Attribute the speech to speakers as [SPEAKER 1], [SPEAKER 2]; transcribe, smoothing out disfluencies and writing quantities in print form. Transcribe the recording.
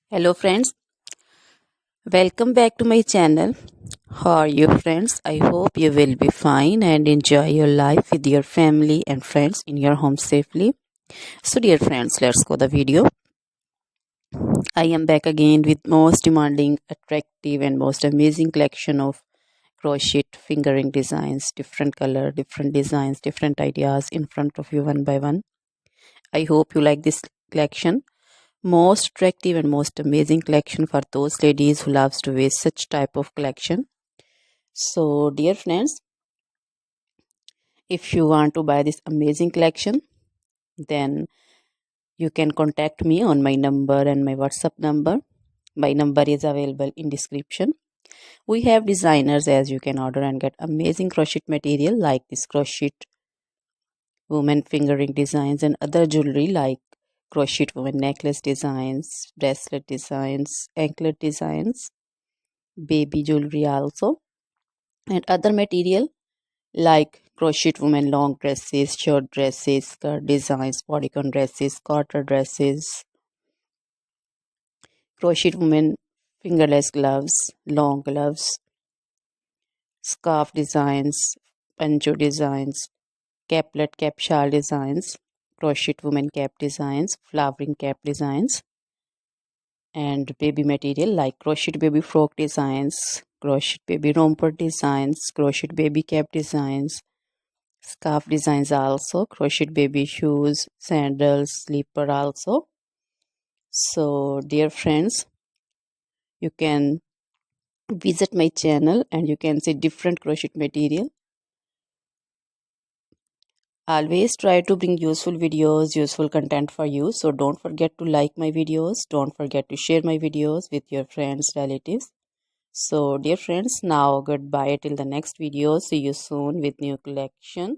[SPEAKER 1] Hello friends, welcome back to my channel. How are you friends? I hope you will be fine and enjoy your life with your family and friends in your home safely. So dear friends, let's go the video. I am back again with most demanding, attractive and most amazing collection of crochet fingering designs, different color, different designs, different ideas in front of you one by one. I hope you like this collection. Most attractive and most amazing collection for those ladies who loves to wear such type of collection. So dear friends, if you want to buy this amazing collection, then you can contact me on my number and my WhatsApp number. My number is available in description. We have designers as you can order and get amazing crochet material like this crochet woman fingering designs and other jewelry like crochet woman necklace designs, bracelet designs, anklet designs, baby jewelry also, and other material like crochet women long dresses, short dresses, skirt designs, bodycon dresses, quarter dresses, crochet women fingerless gloves, long gloves, scarf designs, pancho designs, caplet cap shawl designs, crochet women cap designs, flowering cap designs, and baby material like crochet baby frock designs, crochet baby romper designs, crochet baby cap designs, scarf designs also, crochet baby shoes, sandals, slipper also. So dear friends, you can visit my channel and you can see different crochet material. Always try to bring useful videos, useful content for you. So don't forget to like my videos. Don't forget to share my videos with your friends, relatives. So dear friends, now goodbye till the next video. See you soon with new collection.